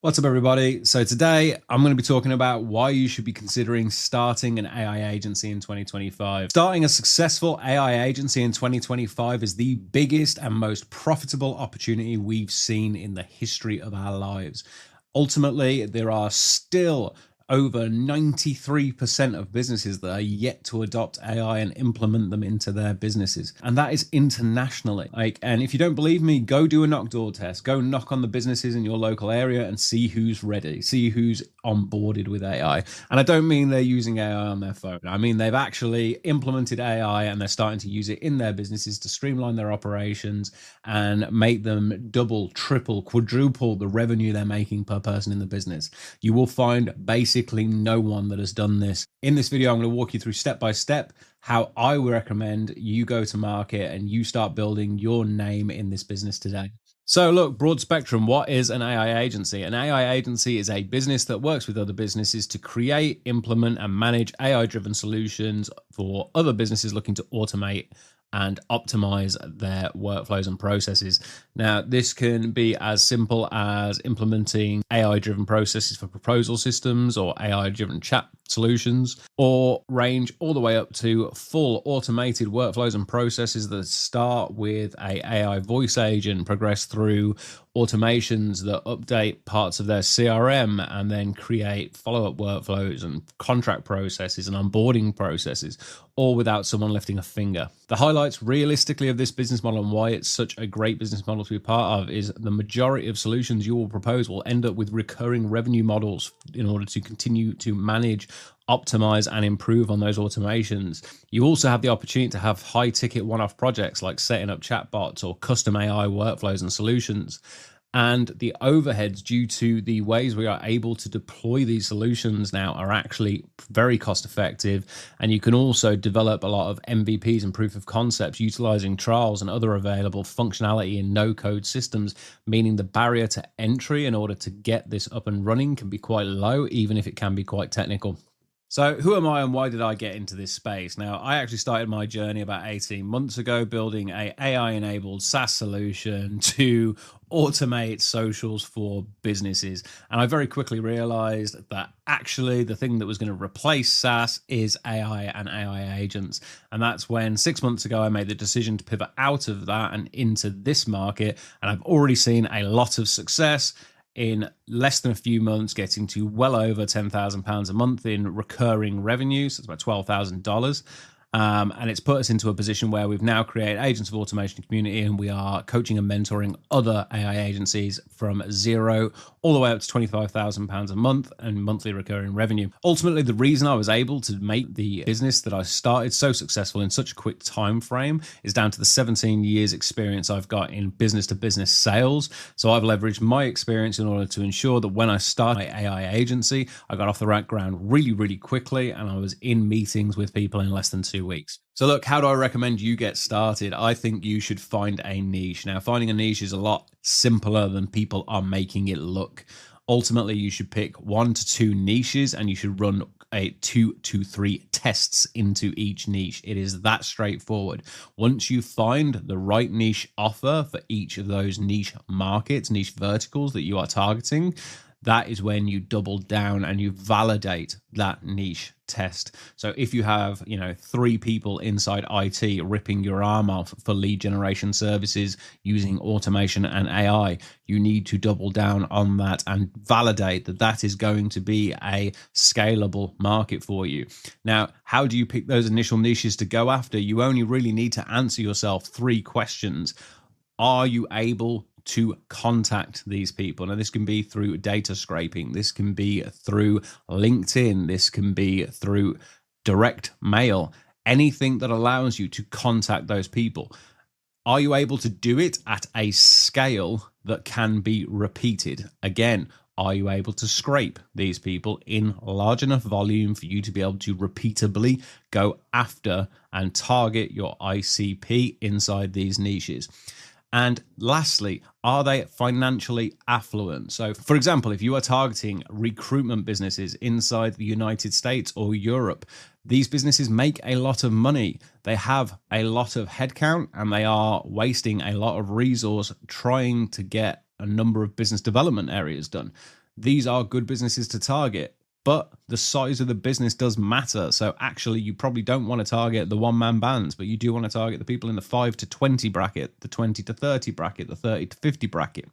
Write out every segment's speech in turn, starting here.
What's up, everybody? So today I'm going to be talking about why you should be considering starting an AI agency in 2025. Starting a successful AI agency in 2025 is the biggest and most profitable opportunity we've seen in the history of our lives. Ultimately, there are still over 93% of businesses that are yet to adopt AI and implement them into their businesses. And that is internationally. And if you don't believe me, go do a knock door test. Go knock on the businesses in your local area and see who's ready, see who's onboarded with AI. And I don't mean they're using AI on their phone. I mean, they've actually implemented AI and they're starting to use it in their businesses to streamline their operations and make them double, triple, quadruple the revenue they're making per person in the business. You will find basically no one that has done this. In this video, I'm going to walk you through step by step how I would recommend you go to market and you start building your name in this business today. So look, broad spectrum, what is an AI agency? An AI agency is a business that works with other businesses to create, implement, and manage AI-driven solutions for other businesses looking to automate and optimize their workflows and processes. Now, this can be as simple as implementing AI-driven processes for proposal systems or AI-driven chat solutions, or range all the way up to full automated workflows and processes that start with a AI voice agent, progress through automations that update parts of their CRM and then create follow-up workflows and contract processes and onboarding processes, all without someone lifting a finger. The highlights realistically of this business model and why it's such a great business model to be part of is the majority of solutions you will propose will end up with recurring revenue models in order to continue to manage, optimize, and improve on those automations. You also have the opportunity to have high ticket one-off projects like setting up chatbots or custom AI workflows and solutions. And the overheads due to the ways we are able to deploy these solutions now are actually very cost effective. And you can also develop a lot of MVPs and proof of concepts utilizing trials and other available functionality in no code systems, meaning the barrier to entry in order to get this up and running can be quite low, even if it can be quite technical. So who am I and why did I get into this space? Now, I actually started my journey about 18 months ago building a AI-enabled SaaS solution to automate socials for businesses. And I very quickly realized that actually the thing that was going to replace SaaS is AI and AI agents. And that's when 6 months ago, I made the decision to pivot out of that and into this market. And I've already seen a lot of success in less than a few months, getting to well over £10,000 a month in recurring revenue. So it's about $12,000. And it's put us into a position where we've now created Agents of Automation community, and we are coaching and mentoring other AI agencies from zero all the way up to £25,000 a month and monthly recurring revenue. Ultimately, the reason I was able to make the business that I started so successful in such a quick time frame is down to the 17 years experience I've got in business to business sales. So I've leveraged my experience in order to ensure that when I started my AI agency, I got off the right ground really, really quickly, and I was in meetings with people in less than 2 weeks. So look, how do I recommend you get started? I think you should find a niche. Now, finding a niche is a lot simpler than people are making it look. Ultimately, you should pick 1 to 2 niches and you should run 2 to 3 tests into each niche. It is that straightforward. Once you find the right niche offer for each of those niche markets, niche verticals that you are targeting, that is when you double down and you validate that niche test. So if you have, 3 people inside IT ripping your arm off for lead generation services using automation and AI, you need to double down on that and validate that that is going to be a scalable market for you. Now, how do you pick those initial niches to go after? You only really need to answer yourself 3 questions. Are you able to contact these people? Now, this can be through data scraping. This can be through LinkedIn. This can be through direct mail, anything that allows you to contact those people. Are you able to do it at a scale that can be repeated? Again, are you able to scrape these people in large enough volume for you to be able to repeatably go after and target your ICP inside these niches? And lastly, are they financially affluent? So, for example, if you are targeting recruitment businesses inside the United States or Europe, these businesses make a lot of money. They have a lot of headcount and they are wasting a lot of resource trying to get a number of business development areas done. these are good businesses to target. But the size of the business does matter. So actually, you probably don't want to target the one-man bands, but you do want to target the people in the 5 to 20 bracket, the 20 to 30 bracket, the 30 to 50 bracket.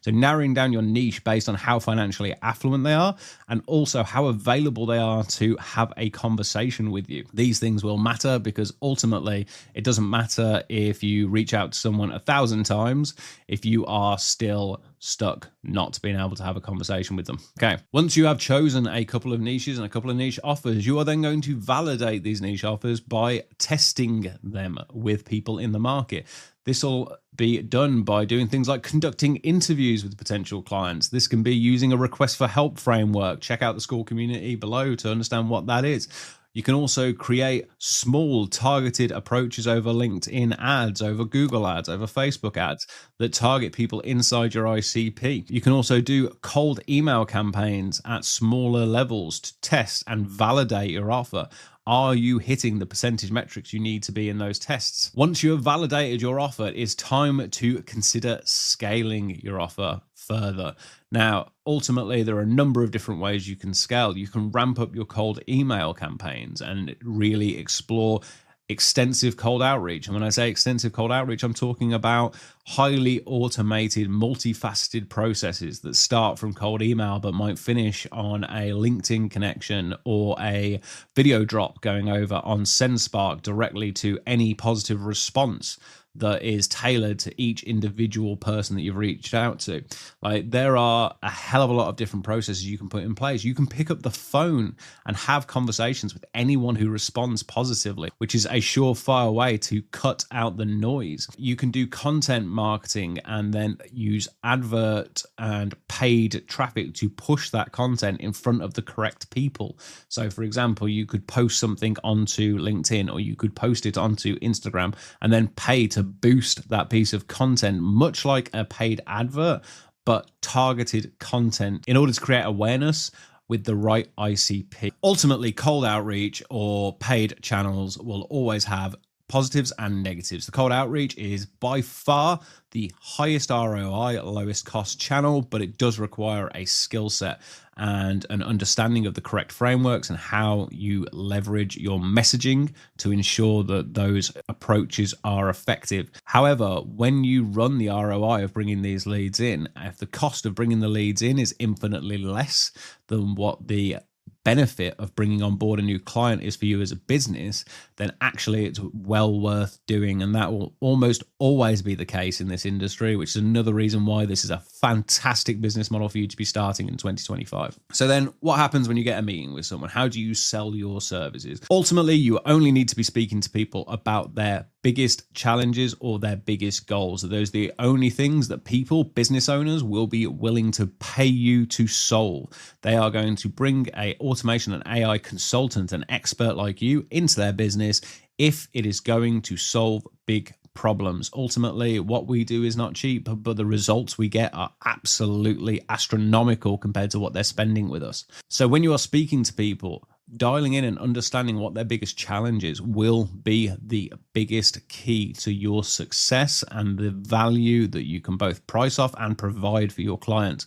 So narrowing down your niche based on how financially affluent they are and also how available they are to have a conversation with you. These things will matter because ultimately it doesn't matter if you reach out to someone 1,000 times if you are still stuck not being able to have a conversation with them. Okay, once you have chosen a couple of niches and a couple of niche offers, you are then going to validate these niche offers by testing them with people in the market. This will be done by doing things like conducting interviews with potential clients. This can be using a request for help framework. Check out the Skool community below to understand what that is. You can also create small targeted approaches over LinkedIn ads, over Google ads, over Facebook ads that target people inside your ICP. You can also do cold email campaigns at smaller levels to test and validate your offer. Are you hitting the percentage metrics you need to be in those tests? Once you have validated your offer, it's time to consider scaling your offer further. Now, ultimately, there are a number of different ways you can scale. You can ramp up your cold email campaigns and really explore extensive cold outreach. And when I say extensive cold outreach, I'm talking about highly automated, multifaceted processes that start from cold email but might finish on a LinkedIn connection or a video drop going over on SendSpark directly to any positive response that is tailored to each individual person that you've reached out to. Like, there are a hell of a lot of different processes you can put in place. You can pick up the phone and have conversations with anyone who responds positively, which is a surefire way to cut out the noise. You can do content marketing and then use advert and paid traffic to push that content in front of the correct people. So for example, you could post something onto LinkedIn or you could post it onto Instagram and then pay to boost that piece of content, much like a paid advert, but targeted content in order to create awareness with the right ICP. Ultimately, cold outreach or paid channels will always have positives and negatives. The cold outreach is by far the highest ROI, lowest cost channel, but it does require a skill set and an understanding of the correct frameworks and how you leverage your messaging to ensure that those approaches are effective. However, when you run the ROI of bringing these leads in, if the cost of bringing the leads in is infinitely less than what the benefit of bringing on board a new client is for you as a business, then actually it's well worth doing. And that will almost always be the case in this industry, which is another reason why this is a fantastic business model for you to be starting in 2025. So then what happens when you get a meeting with someone? How do you sell your services? Ultimately, you only need to be speaking to people about their biggest challenges or their biggest goals. Those are the only things that people, business owners, will be willing to pay you to solve. They are going to bring a automation and AI consultant, an expert like you, into their business if it is going to solve big problems. Ultimately, what we do is not cheap, but the results we get are absolutely astronomical compared to what they're spending with us. So when you are speaking to people, dialing in and understanding what their biggest challenges will be the biggest key to your success and the value that you can both price off and provide for your client.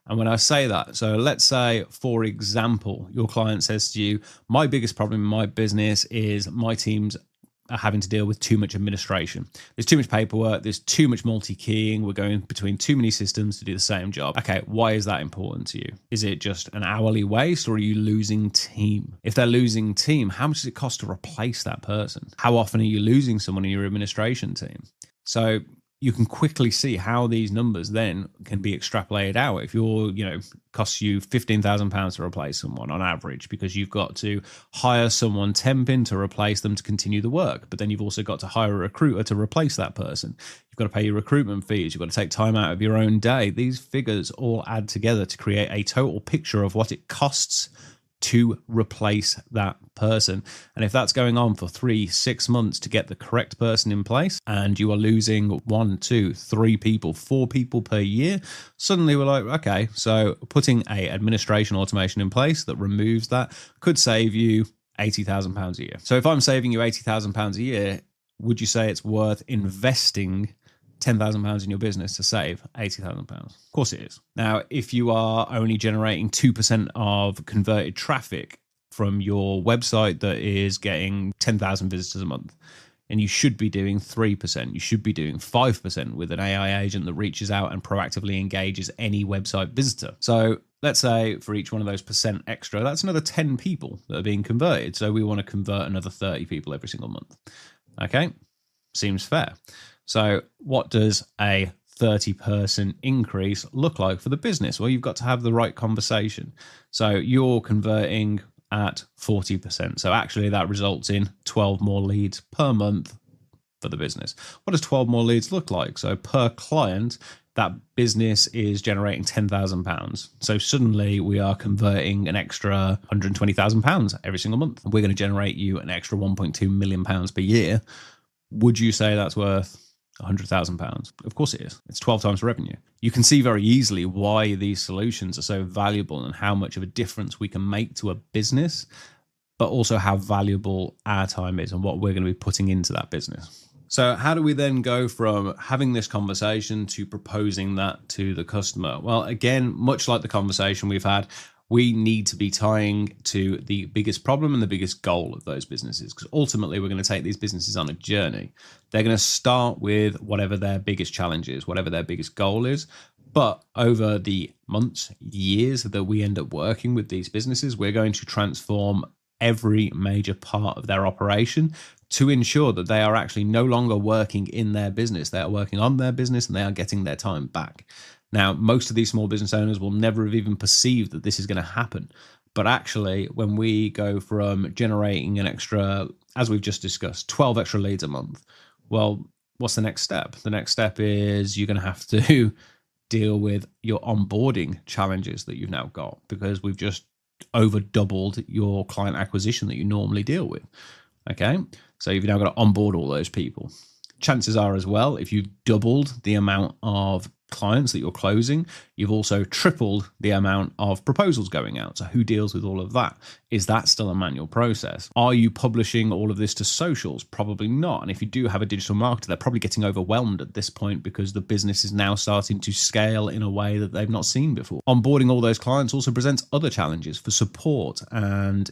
And when I say that, so let's say, for example, your client says to you, my biggest problem in my business is my team's are having to deal with too much administration. There's too much paperwork. There's too much multi-keying. We're going between too many systems to do the same job. Okay, why is that important to you? Is it just an hourly waste, or are you losing team? If they're losing team, how much does it cost to replace that person? How often are you losing someone in your administration team? So you can quickly see how these numbers then can be extrapolated out. If you're, costs you £15,000 to replace someone on average, because you've got to hire someone temping to replace them to continue the work, but then you've also got to hire a recruiter to replace that person. You've got to pay your recruitment fees. You've got to take time out of your own day. These figures all add together to create a total picture of what it costs to replace that person. And if that's going on for 3-6 months to get the correct person in place, and you are losing 1, 2, 3 people, 4 people per year, suddenly we're like, okay, so putting a administration automation in place that removes that could save you £80,000 a year. So if I'm saving you £80,000 a year, would you say it's worth investing £10,000 in your business to save £80,000? Of course it is. Now, if you are only generating 2% of converted traffic from your website that is getting 10,000 visitors a month, and you should be doing 3%, you should be doing 5% with an AI agent that reaches out and proactively engages any website visitor. So let's say for each one of those percent extra, that's another 10 people that are being converted. So we want to convert another 30 people every single month. Okay, seems fair. So what does a 30-person increase look like for the business? Well, you've got to have the right conversation. So you're converting at 40%. So actually that results in 12 more leads per month for the business. What does 12 more leads look like? So per client, that business is generating £10,000. So suddenly we are converting an extra £120,000 every single month. We're going to generate you an extra £1.2 million per year. Would you say that's worth £100,000? Of course it is. It's 12 times revenue. You can see very easily why these solutions are so valuable and how much of a difference we can make to a business, but also how valuable our time is and what we're going to be putting into that business. So how do we then go from having this conversation to proposing that to the customer? Well, again, much like the conversation we've had, we need to be tying to the biggest problem and the biggest goal of those businesses, because ultimately we're going to take these businesses on a journey. They're going to start with whatever their biggest challenge is, whatever their biggest goal is. But over the months, years that we end up working with these businesses, we're going to transform every major part of their operation to ensure that they are actually no longer working in their business. They are working on their business and they are getting their time back. Now, most of these small business owners will never have even perceived that this is going to happen. But actually, when we go from generating an extra, as we've just discussed, 12 extra leads a month, well, what's the next step? The next step is you're going to have to deal with your onboarding challenges that you've now got, because we've just over doubled your client acquisition that you normally deal with. Okay, so you've now got to onboard all those people. Chances are as well, if you've doubled the amount of clients that you're closing, you've also tripled the amount of proposals going out. So who deals with all of that? Is that still a manual process? Are you publishing all of this to socials? Probably not. And if you do have a digital marketer, they're probably getting overwhelmed at this point because the business is now starting to scale in a way that they've not seen before. Onboarding all those clients also presents other challenges for support and,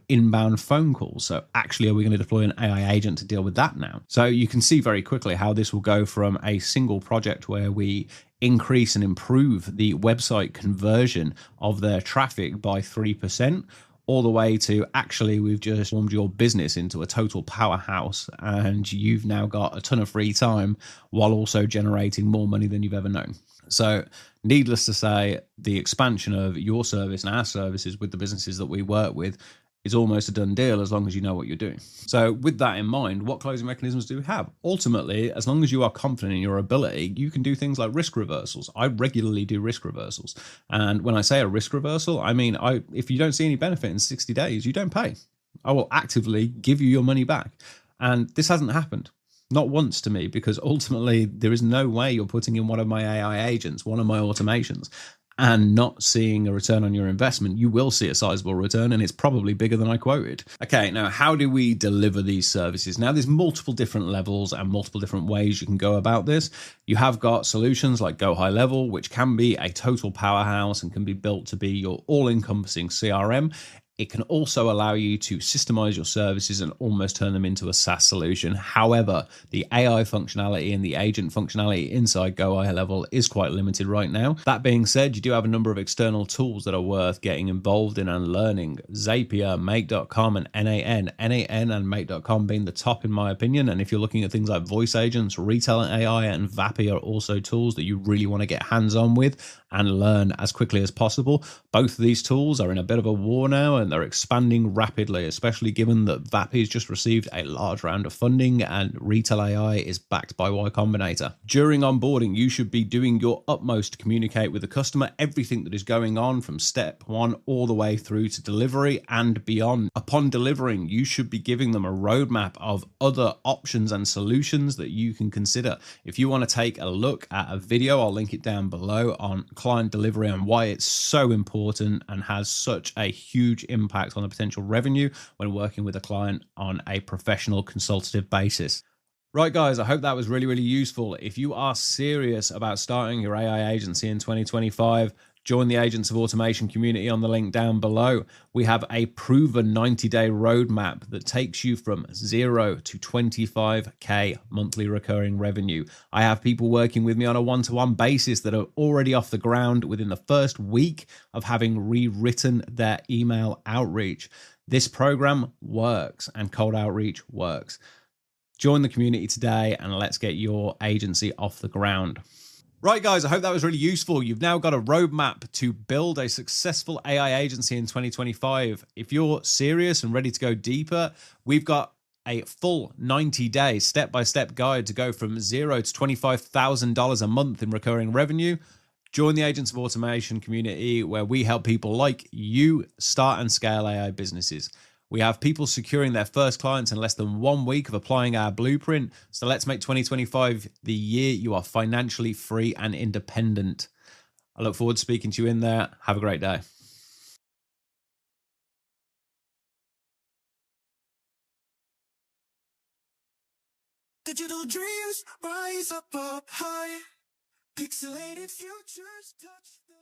inbound phone calls. So actually, are we going to deploy an AI agent to deal with that now? So you can see very quickly how this will go from a single project where we increase and improve the website conversion of their traffic by 3%, all the way to actually we've just formed your business into a total powerhouse and you've now got a ton of free time while also generating more money than you've ever known. So needless to say, the expansion of your service and our services with the businesses that we work with is almost a done deal as long as you know what you're doing. So with that in mind, what closing mechanisms do we have? Ultimately, as long as you are confident in your ability, you can do things like risk reversals. I regularly do risk reversals. And when I say a risk reversal, I mean, if you don't see any benefit in 60 days, you don't pay. I will actively give you your money back. And this hasn't happened. Not once to me, because ultimately there is no way you're putting in one of my AI agents, one of my automations, and not seeing a return on your investment. You will see a sizable return, and it's probably bigger than I quoted. Okay, now how do we deliver these services? Now there's multiple different levels and multiple different ways you can go about this. You have got solutions like Go High Level, which can be a total powerhouse and can be built to be your all-encompassing CRM. It can also allow you to systemize your services and almost turn them into a SaaS solution. However, the AI functionality and the agent functionality inside Go High Level is quite limited right now. That being said, you do have a number of external tools that are worth getting involved in and learning. Zapier, Make.com, and NAN. NAN and Make.com being the top in my opinion. And if you're looking at things like voice agents, retail AI, and Vapi are also tools that you really want to get hands-on with and learn as quickly as possible. Both of these tools are in a bit of a war now, and they're expanding rapidly, especially given that Vapi has just received a large round of funding and Retail AI is backed by Y Combinator. During onboarding, you should be doing your utmost to communicate with the customer everything that is going on from step one all the way through to delivery and beyond. Upon delivering, you should be giving them a roadmap of other options and solutions that you can consider. If you want to take a look at a video, I'll link it down below on client delivery and why it's so important and has such a huge impact on the potential revenue when working with a client on a professional consultative basis. Right, guys, I hope that was really, really useful. If you are serious about starting your AI agency in 2025, join the Agents of Automation community on the link down below. We have a proven 90-day roadmap that takes you from 0 to 25K monthly recurring revenue. I have people working with me on a one-to-one basis that are already off the ground within the first week of having rewritten their email outreach. This program works and cold outreach works. Join the community today and let's get your agency off the ground. Right, guys, I hope that was really useful. You've now got a roadmap to build a successful AI agency in 2025. If you're serious and ready to go deeper, we've got a full 90-day step-by-step guide to go from 0 to $25,000 a month in recurring revenue. Join the Agents of Automation community where we help people like you start and scale AI businesses. We have people securing their first clients in less than 1 week of applying our blueprint. So let's make 2025 the year you are financially free and independent. I look forward to speaking to you in there. Have a great day. Digital dreams rise up high, pixelated futures touch the